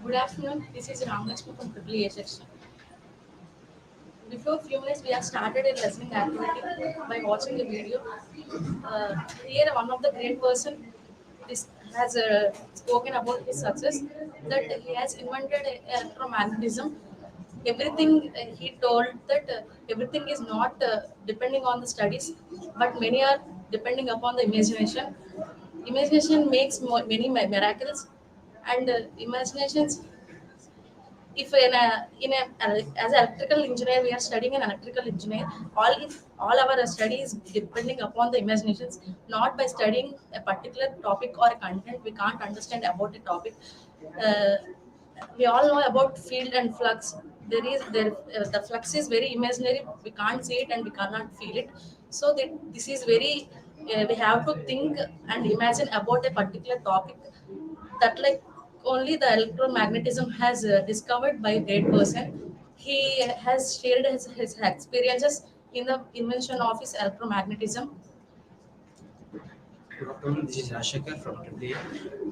Good afternoon. This is Ramalakshmi from Eee-A section. Before few minutes, we have started a listening activity by watching a video. Here, one of the great person has spoken about his success that he has invented electromagnetism. Everything he told that everything is not depending on the studies, but many are depending upon the imagination. Imagination makes many miracles, and imaginations if in a as an electrical engineer we are studying an electrical engineer, all our study is depending upon the imaginations, not by studying a particular topic or a content we can't understand about a topic. uh, we all know about field and flux. The flux is very imaginary, we can't see it and we cannot feel it. So this is very we have to think and imagine about a particular topic, that like only the electromagnetism has discovered by a great person. He has shared his experiences in the invention of his electromagnetism. Good afternoon, this is Rashekar from AAA.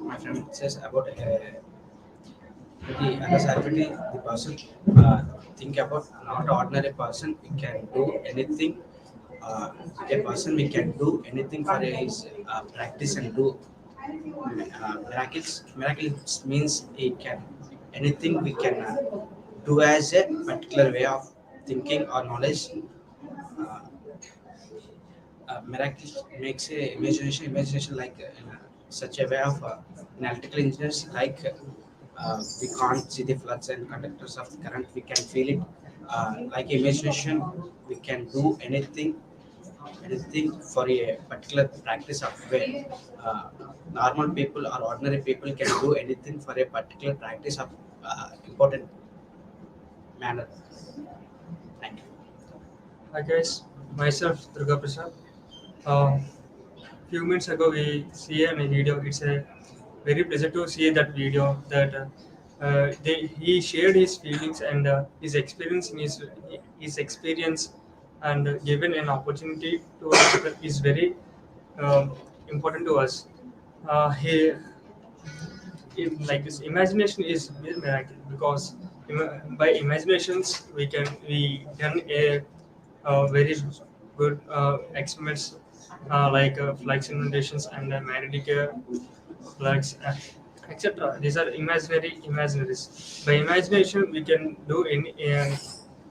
My friend says about the other activity, the person think about not ordinary person, we can do anything. A person we can do anything for his practice and do miracles. Miracles means he can anything we can do as a particular way of thinking or knowledge. Uh, Miracle makes a imagination like in such a way of analytical engineers like we can't see the flux and conductors of the current, we can feel it. Like imagination, we can do anything for a particular practice of way. uh, Normal people or ordinary people can do anything for a particular practice of important manner. Thank you. Hi guys, myself Durga Prasad. Uh, few minutes ago we see a video. It's a very pleasure to see that video. That he shared his feelings and his experience in his experience, and given an opportunity to us is very important to us. He like this imagination is very miracle because by imaginations we done a very good experiments like flux inundations and magnetic flux etc. These are imaginary imaginaries. By imagination we can do in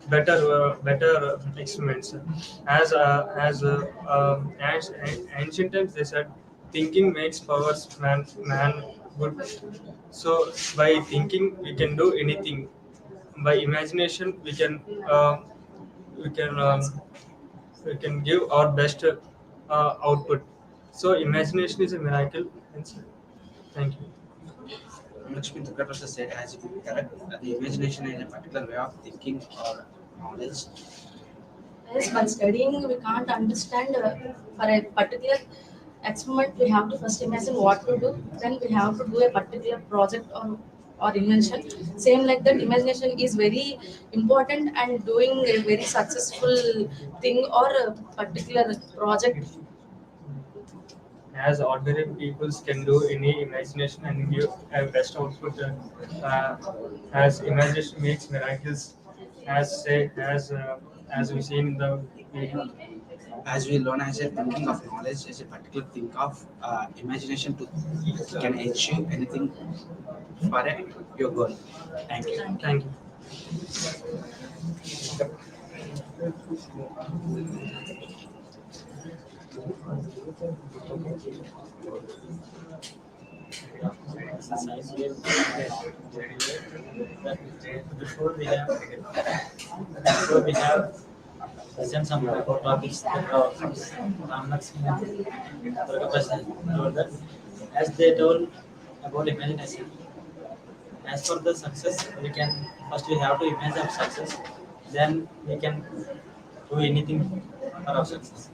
better experiments. As ancient times they said, thinking makes powers man good. So by thinking we can do anything. By imagination we can we can give our best output. So imagination is a miracle. Thank you. Lakshmi Durgaprasad said, as if correct, the imagination is a particular way of thinking or knowledge. Yes, by studying, we can't understand for a particular experiment. We have to first imagine what to do. Then we have to do a particular project or invention. Same like that, imagination is very important and doing a very successful thing or a particular project. As ordinary peoples can do any imagination and give a best output. As imagination makes miracles, as we see in the video. As we learn as a thinking of knowledge, as a particular think of imagination to can achieve anything for your goal. Thank you. Thank you. Exercise will that before we have present some topics that are Ramnax told that as they told about imagination. As for the success, we can first we have to imagine our success, then we can do anything for our success.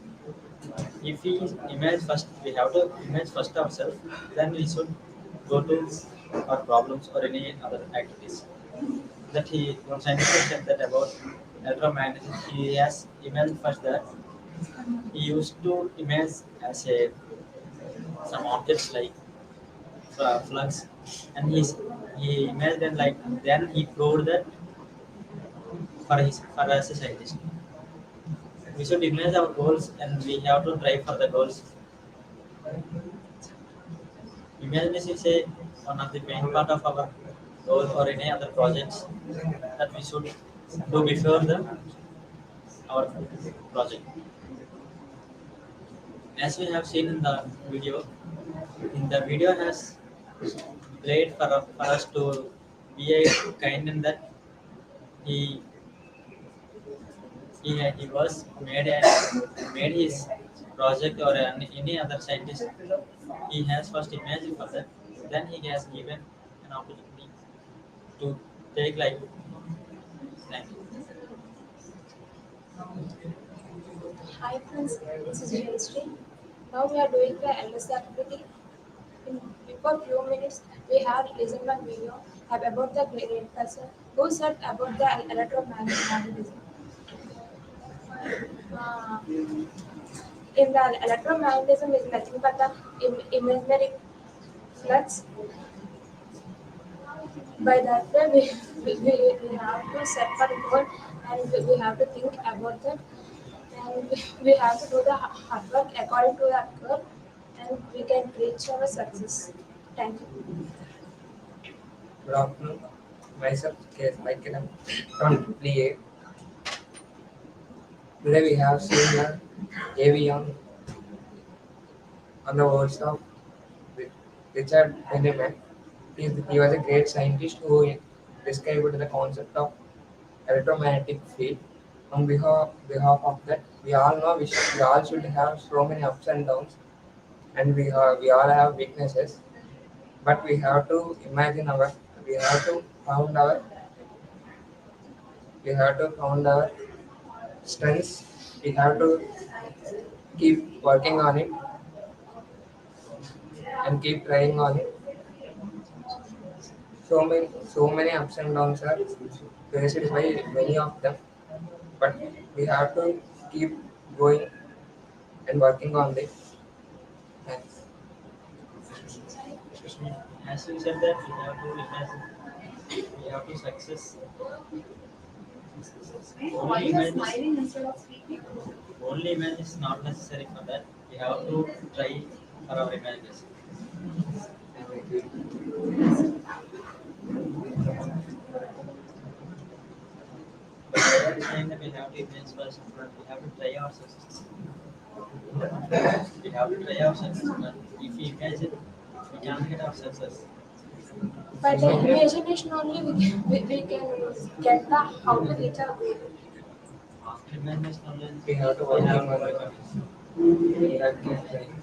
If we imagine first, we have to imagine first ourselves, then we should go to our problems or any other activities. That he, one scientist said that about electromagnetism, he has imagined first that he used to imagine as a some objects like flux, and he imagined like then he proved that for us as a scientist. We should imagine our goals and we have to try for the goals. Imagination is one of the main part of our goal or any other projects that we should do before our project. As we have seen in the video has played for us to be a kind in that he he was made his project or any other scientist. He has first imagined for that. Then he has given an opportunity to take like that. Hi friends, this is Jayashree. Now we are doing the LS activity. Before few minutes, we have listened one video about the great person who said about the electromagnetism. Uh, in the electromagnetism is nothing but the imaginary flux. By that way, we have to set for goal and we have to think about that and we have to do the hard work according to that goal and we can reach our success. Thank you. Good afternoon. Myself, K.S. Maikiram from Eee-A. Today we have seen the AV on the words of Richard Feynman. He was a great scientist who described the concept of electromagnetic field. On behalf of that, we all know we all should have so many ups and downs, and we all have weaknesses. But we have to found our we have to found our strengths. We have to keep working on it and keep trying on it. So many ups and downs are faced by many of them, but we have to keep going and working on it. Thanks. As you said that we have to imagine, we have to success. Only image is not necessary for that. We have to try for our images. But we are saying that we have to image first, but we have to try our success. We have to try our success, but if we imagine, we can't get our success. By the imagination only we can get the how to reach our goal. After imagination knowledge, We have to we working have to on work it. on it. We have to keep trying.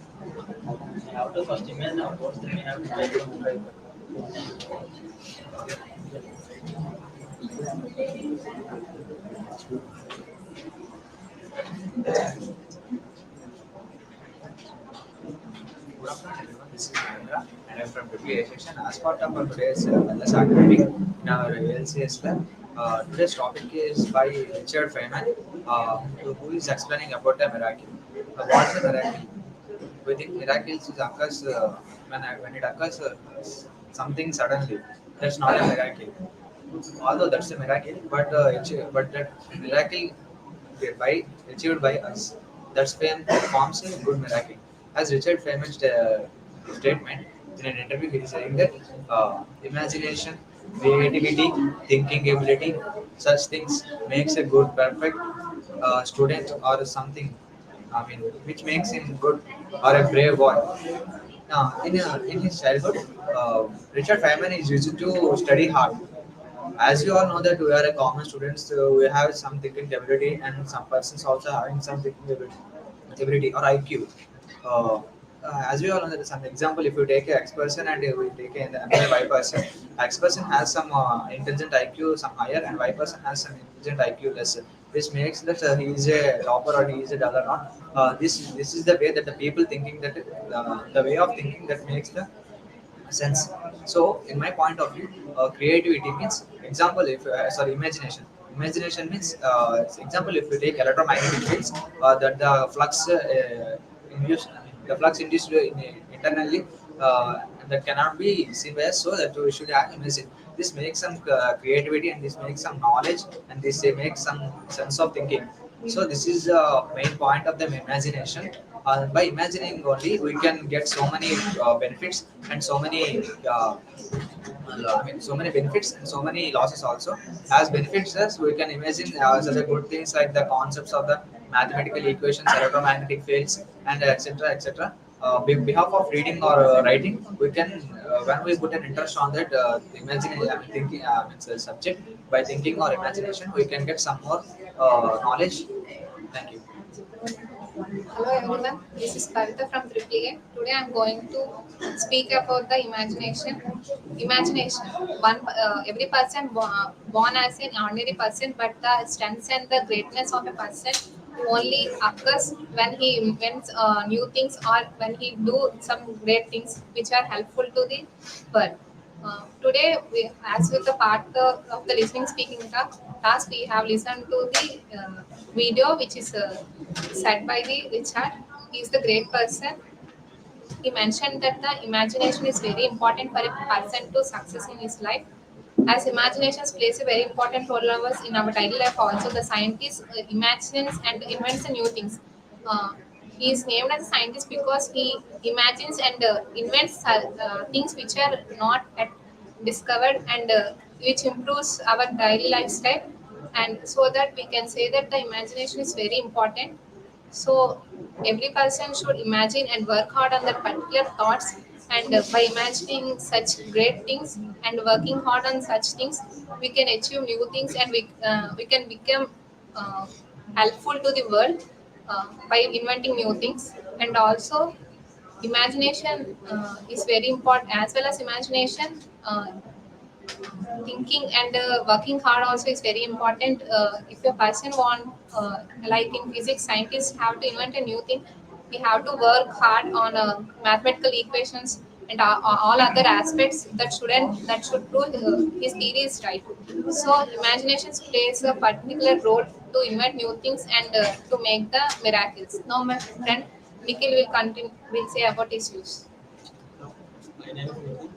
We have to first imagine our goals, then we have to try to. Good afternoon, everyone. This is Mahendra, and I'm from Eee-A section. As part of our today's wellness activity in our LCS lab, today's topic is by Richard Feynman, who is explaining about the miracle. What is a miracle? We think miracles occurs when it occurs something suddenly. That's not a miracle. Although that's a miracle, but that miracle achieved by us. That's when it forms a good miracle. As Richard Feynman's statement in an interview, he is saying that imagination, creativity, thinking ability, such things makes a good, perfect student or something. I mean, which makes him good or a brave boy. Now, in his childhood, Richard Feynman is used to study hard. As you all know that we are a common students, we have some thinking ability and some persons also having some thinking ability or IQ. Uh, as we all know that some example, if you take a X person and we take another Y person, X person has some intelligent IQ, some higher, and Y person has some intelligent IQ less. This makes that he is a topper or he is a duller. Not this is the way that the people thinking that the way of thinking that makes the sense. So, in my point of view, creativity means example. If sorry, imagination means example. If you take electromagnetic fields, that the flux induced, the flux induced internally that cannot be seen by us, so that we should have imagine. This makes some creativity, and this makes some knowledge, and this makes some sense of thinking. So this is the main point of the imagination. By imagining only, we can get so many benefits and so many so many benefits and so many losses also. As benefits, as we can imagine such a good things like the concepts of the mathematical equations, electromagnetic fields, and etc. etc. Behalf of reading or writing, we can when we put an interest on that imagining, thinking, it's a subject. By thinking or imagination, we can get some more knowledge. Thank you. Hello everyone, this is Kavita from AAA. Today I am going to speak about the imagination. Imagination. Every person born as an ordinary person, but the strengths and the greatness of a person only occurs when he invents new things or when he do some great things which are helpful to the world. Today, as with the part of the listening speaking task, we have listened to the video which is said by the Richard. He is the great person. He mentioned that the imagination is very important for a person to success in his life. As imagination plays a very important role in our daily life, also the scientist imagines and invents new things. Uh, he is named as a scientist because he imagines and invents things which are not at discovered and which improves our daily lifestyle. And so that we can say that the imagination is very important. So every person should imagine and work hard on that particular thoughts. And by imagining such great things and working hard on such things, we can achieve new things and we can become uh, helpful to the world by inventing new things. And also, imagination is very important as well as imagination. Thinking and working hard also is very important. If a person want, like in physics, scientists have to invent a new thing. We have to work hard on mathematical equations and all other aspects that should prove his theory is right. So imagination plays a particular role to invent new things and to make the miracles. Now my friend Nikhil will continue, will say about his views. My name is Nitin.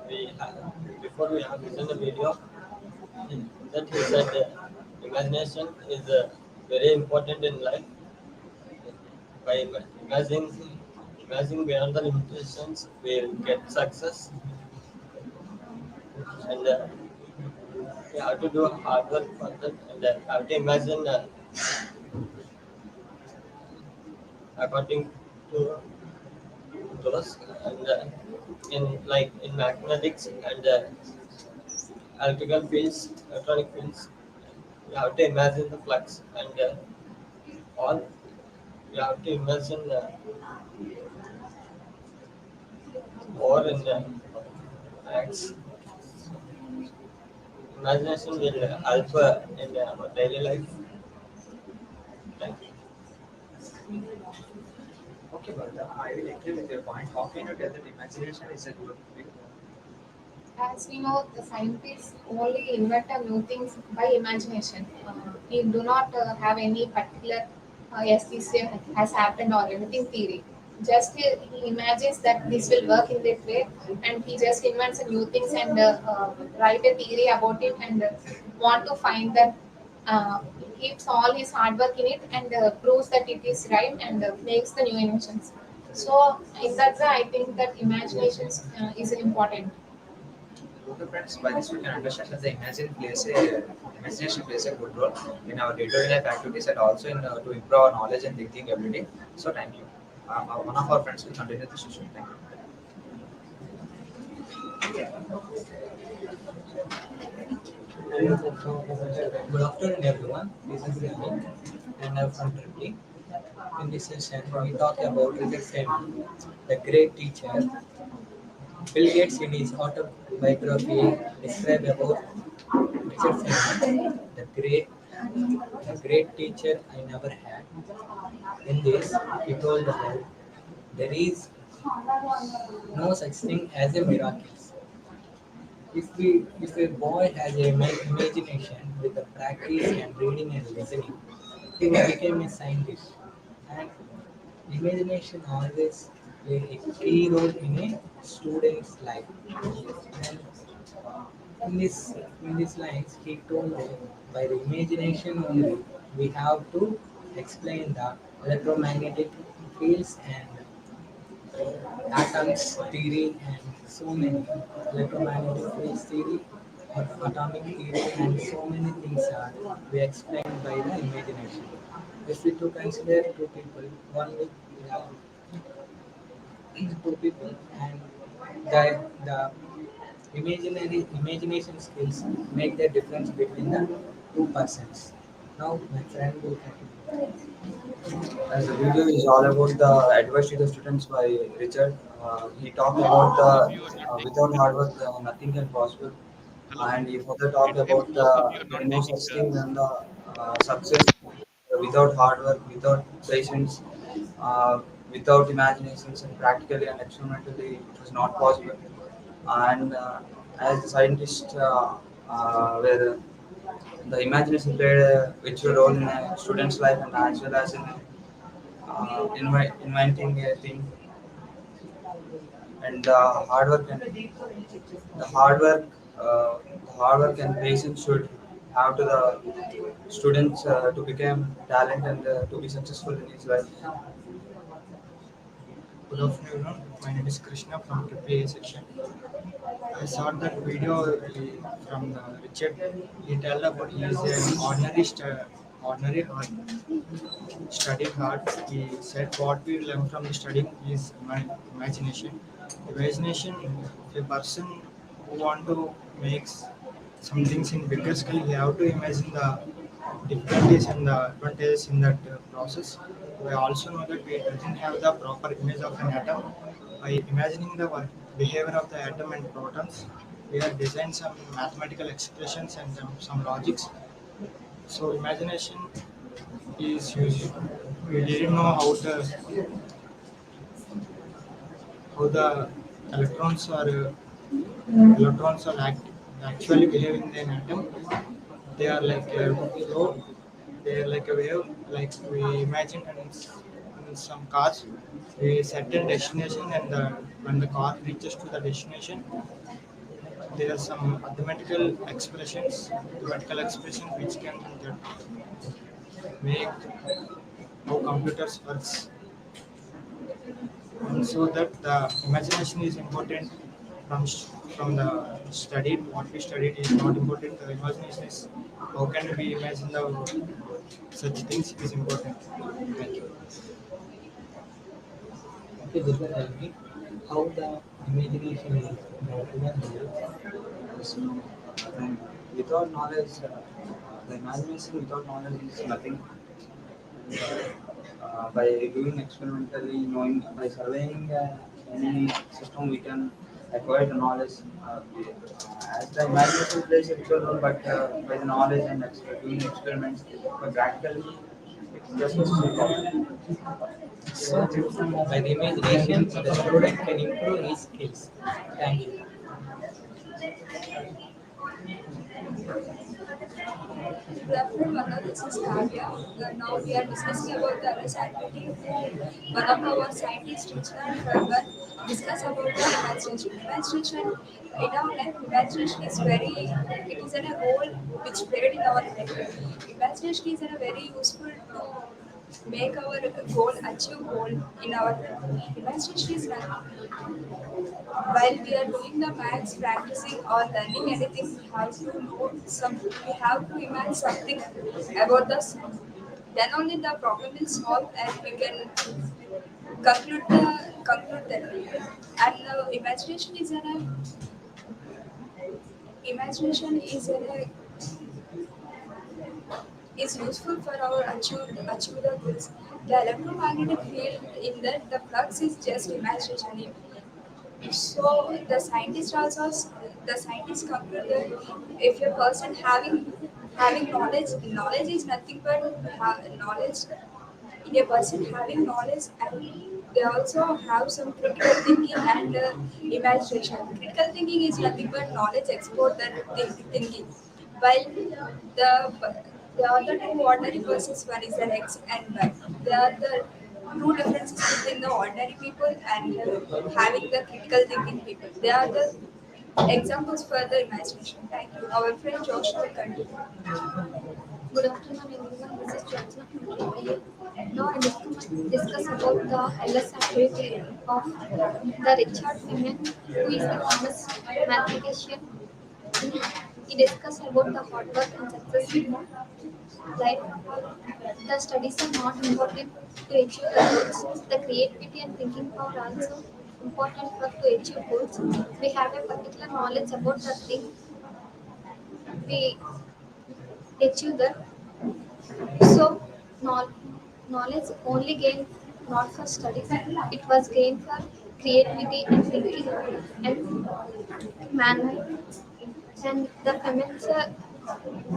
We have, before we have listened the video, that he said imagination is very important in life. By imagining beyond the limitations, we'll get success. And we have to do hard work for that, and have to imagine according to those. And in like in mathematics and electrical fields, electronic fields, you have to imagine the flux and all. You have to imagine more in acts. Imagination will help in our daily life. Thank you. Okay, but I will agree with your point. How can you tell that imagination is a good thing? As we know, the scientists only invent new things by imagination. He do not have any particular yes, this has happened or anything theory. Just he imagines that this will work in that way, and he just invents new things and write a theory about it and want to find that. He keeps all his hard work in it and proves that it is right and makes the new inventions. So in that way, I think that imagination is important. Okay, friends, by this we can understand that the imagination plays a good role in our day-to-day life activities and also in to improve our knowledge and thinking ability. So, thank you. One of our friends will continue the session. Thank you. Good afternoon, everyone. This is Remy, and I'm from Turkey. In this session, we talk about Richard Feynman, the great teacher. Bill Gates, in his autobiography, described about Richard Feynman, the great teacher I never had. In this, he told about there is no such thing as a miracle. If a boy has a imagination with the practice and reading and listening, he will become a scientist. And imagination always play a key role in a student's life. And in this lines, he told that by the imagination only, we have to explain the electromagnetic fields and atoms theory and so many electromagnetic fields theory, atomic theory, and so many things are we explained by the imagination. If we to consider two people, one with two people, and the imaginary imagination skills make the difference between the two persons. Now my friend will continue. As the video is all about the advice to the students by Richard, he talked about the without hard work nothing can possible, and he further talked about there is no such thing than the success without hard work, without patience, without imaginations, and practically and experimentally it was not possible. And as the scientist, where the imagination played a vital role in a student's life and as well as in inventing a thing, and the hard work the hard work and patience should have to the students to become talent and to be successful in his life. Good afternoon. My name is Krishna from Eee-A section. I saw that video from Richard. He told about he is an ordinary hard, studied hard. He said what we learn from the studying is imagination. Imagination, a person who want to make some things in bigger scale, he have to imagine the difficulties and the advantages in that process. We also know that we doesn't have the proper image of an atom. By imagining the behavior of the atom and protons, we have designed some mathematical expressions and some logics. So imagination is used. We didn't know how the electrons are actually behaving in an atom. They are like a flow. They are like a wave. Like we imagine in some cars, we set a destination, and when the car reaches to the destination, there are some mathematical expressions which can make how computers works. And so that the imagination is important from the studied. What we studied is not important. The imagination is how can we imagine the such things is important. Thank you. Okay, Durga, tell me how the imagination is brought to the knowledge. So, then without knowledge, the imagination without knowledge is nothing. By doing experimentally, knowing by surveying any system, we can acquire the knowledge. As the imagination plays a vital role, but by the knowledge and doing experiments, but practically, it's just a street. So, by the imagination, the student can improve his skills. Thank you. Good afternoon, Manu. This is Kavya. Now we are discussing about the other activity. One of our scientists, Richard and Ferber, discuss about the imagination. Imagination in our life, imagination is it is a role which played in our life. Imagination is a very useful to make our goal, achieve goal in our life. Imagination is while we are doing the maths, practicing or learning anything, we have to imagine something about the sum. Then only the problem is solved and we can conclude that. And imagination is useful for our achieve the goals. The electromagnetic field in that the flux is just imagination. So the scientists conclude that if a person having knowledge is nothing but knowledge. In a person having knowledge, and they also have some critical thinking and imagination. Critical thinking is nothing but knowledge export that thinking. While the the other two ordinary persons, one is an X and Y. They are the true differences between the ordinary people and having the critical thinking people. They are the examples for the imagination. Thank you. Our friend Josh will continue. Good afternoon, everyone. This is Johnson from Eee-A. Now I discuss about the LS activity of the Richard Feynman, who is the famous mathematician. He discussed about the hard work and success in life. The studies are not important to achieve the goals. The creativity and thinking power are also important for to achieve goals. We have a particular knowledge about the thing we achieve that. So, knowl- knowledge only gained not for studies, it was gained for creativity and thinking and manner. And the comments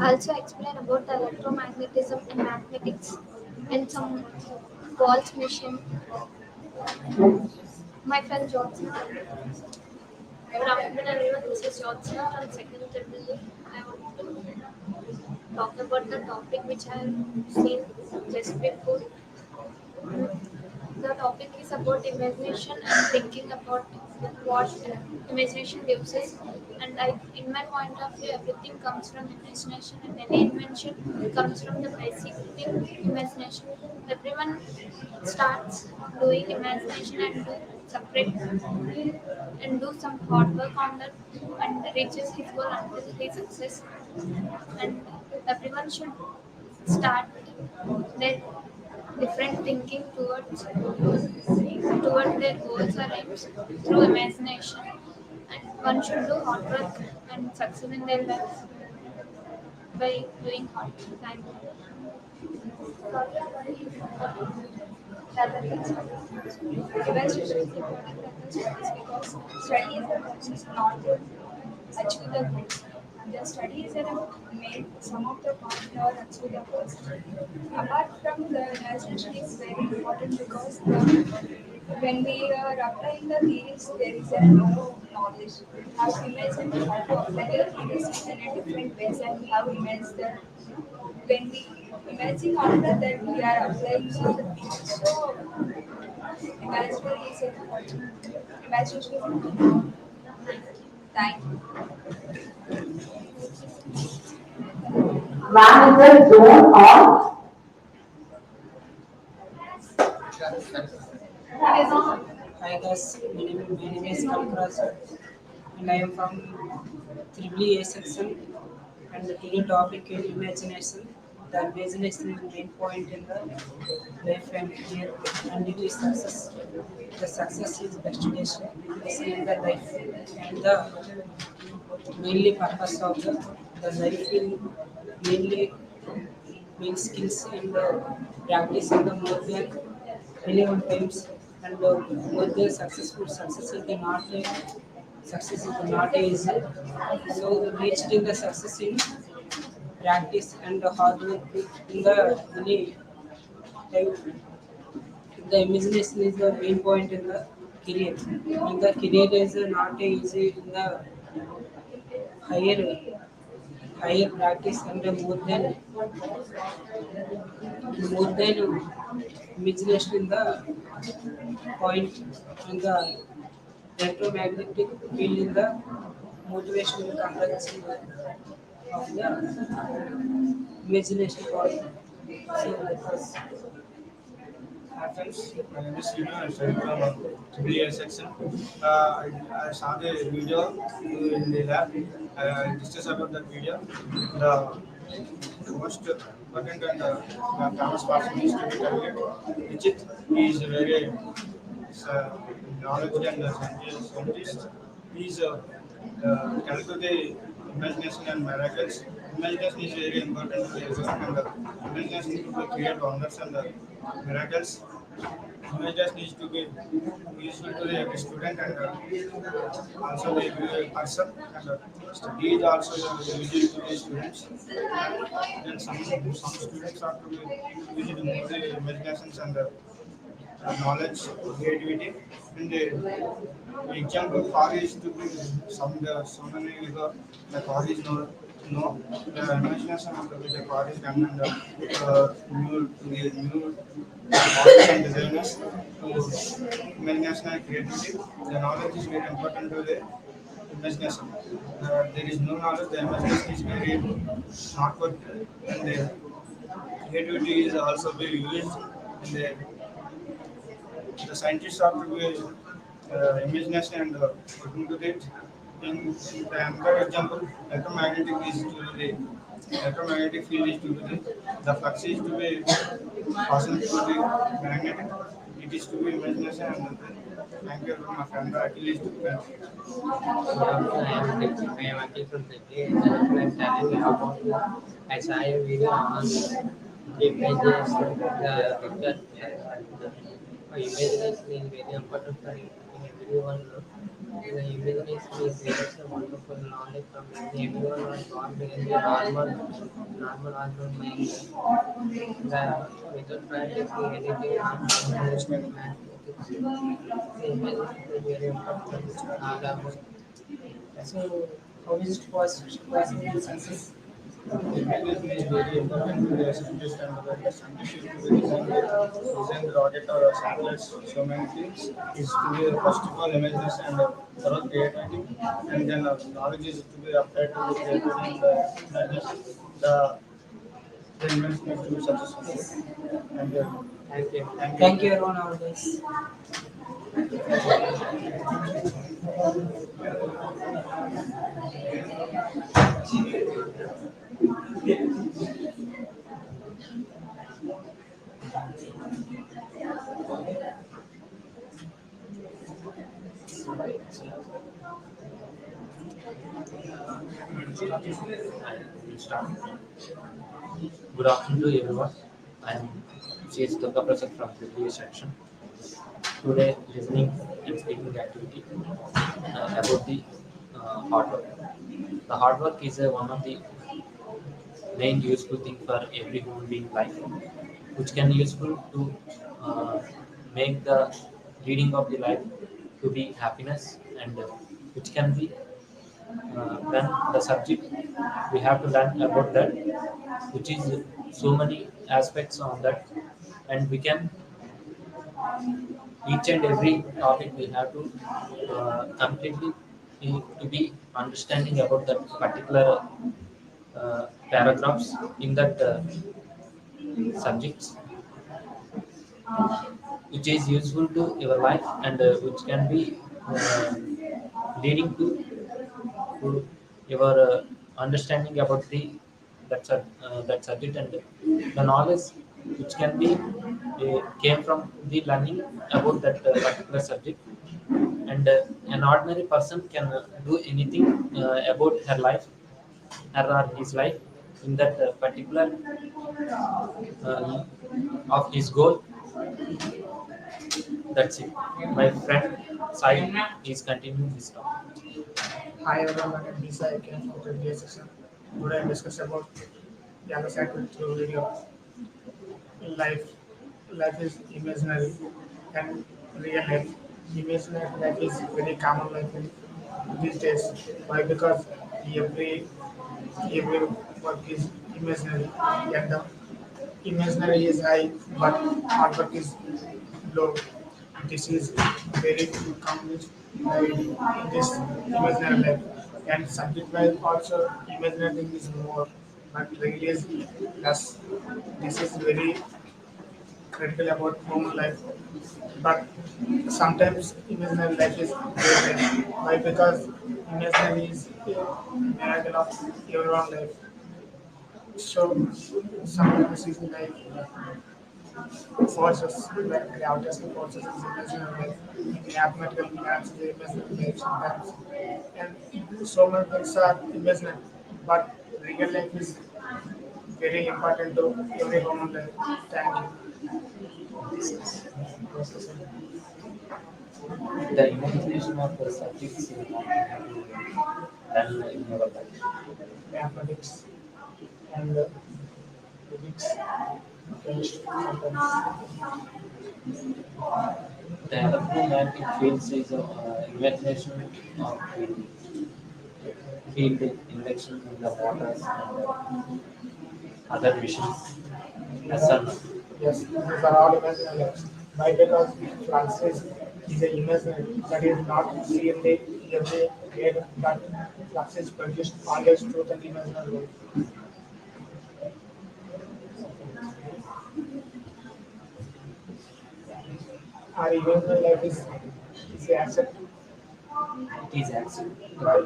also explain about the electromagnetism and mathematics and some Waltz machine. My friend Johnson. Good afternoon, everyone. This is Johnson from second triple. I want to talk about the topic which I have seen just before. The topic is about imagination and thinking about what imagination gives us. And in my point of view, everything comes from imagination, and any invention comes from the basic thing, imagination. Everyone starts doing imagination and do separate and do some hard work on that and reaches his goal until he success. And everyone should start their different thinking towards their goals or aims through imagination, and one should do hard work and succeed in their life by doing hard work. Thank Evaluation is important because study is a process not to achieve the goals. The studies are made some of the partner achieve the goals. Apart from the imagination is very important because when we are applying the theories, there is a no knowledge. We have to imagine how to apply the theories in a different ways, and we have imagined that when we imagine after that we are applying the theories. So imagination is important. Imagination is important. Thank you. Manager zone on. Hi guys, my name is Kalkraj and I am from Triple A section, and the today topic is imagination. The imagination is the main point in the life and career, and it is success. The success is destination in the life, and the mainly purpose of the life will mainly mean skills and practice in the more than 21 times, and more than successful. Success is not easy. So reaching the success in practice and hard work in the any time. The imagination is the main point in the career. And the career is not easy in the higher higher practice and more than imagination in the point and the electromagnetic field in the motivation and conduction of the imagination point. So that was Hi friends, my name is Srinu. I studied from Eee-A section. I saw the video in the lab. I discussed about that video. The most important and famous person is to be targeted. Vijit is very knowledge and scientist. He is connected to the imagination and miracles. Imagination is very important to everyone, and imagination to create wonders and miracles. Images needs to be useful to the every student and also the every person, and study is also useful to the students. Then some students are to be using more the imaginations and knowledge, creativity, and the example car is to be some many the car is no No, the imagination of the car is done and new artists and designers to imagination and creativity. The knowledge is very important to the imagination. There is no knowledge, the imagination is very not good, and the creativity is also be used, and the scientists are to be imagination and looking to it. In the another example, electromagnetic is to the electromagnetic field is to be the flux is to be passing through the magnetic. It is to be imagination and thank you very much. And at least I am Akhil from Delhi, and I am telling you about I saw a video on the images, imagination is very important for everyone. The imagination is very wonderful knowledge from everyone was born in the normal organ mind. Without practicing anything, mathematics, the imagination is very important. So, how is it possible to success? imagination is very important to the scientist and the scientist is to design the rocket or satellites. So many things is to be first of all imagination and thorough creativity, and then knowledge is to be applied to the creativity and the imagination. The invention is to be successful. And Thank you. thank you. Thank you, everyone, our guys. Good afternoon to everyone. I am C.S. Durga Prasad from the Eee-A section. Today, listening and speaking activity about the hard work. The hard work is one of the main useful thing for every human being life, which can useful to uh, make the leading of the life to be happiness, and which can be when the subject we have to learn about that, which is so many aspects on that, and we can each and every topic we have to completely to be understanding about that particular paragraphs in that subjects, which is useful to your life, and which can be leading to your understanding about the that subject, and the knowledge which can be came from the learning about that particular subject, and an ordinary person can do anything about her life, her or his life in that particular uh, of his goal. That's it. My friend Sai is continuing his talk. Hi everyone, my name is Eee-A. I came from the Eee-A section. Today I discuss about the other side through video. Life, life is imaginary and real life. Imaginary life is very common life in these days. Why? Because every every work is imaginary, and the imaginary is high, but hard work is low. This is very common in this imaginary life. And subject wise also imaginary thing is more, but really is less. This is very critical about human life. But sometimes imaginary life is great. Why? Because imaginary is a miracle of everyone's life. So sometimes it's like forces like gravitational forces is imaginary life. Mathematical maths is imaginary life sometimes. And so many things are imaginary. But real life is very important to every human life. Thank you. The imagination of the subjects you have to learn in your life. Mathematics and physics, chemistry sometimes. The electromagnetic fields is imagination of field. feel the infection in the waters and other missions. Yes or no? Yes, these are all imaginary. Why? Because flux is a imaginary that is not seen the every day, but flux is produced always through the imaginary world. Our imaginary life is a accept It is accident. by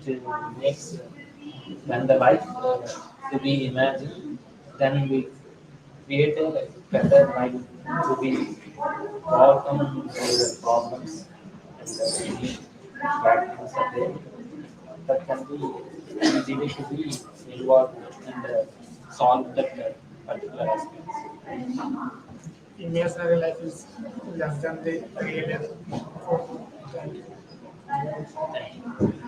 It makes when the life to be imagined, then we create a better life to be overcome the problems and any bad things are there that can be easily to be involved and solve that particular aspects. imaginary life is less than the real life. Thank you. Thank you.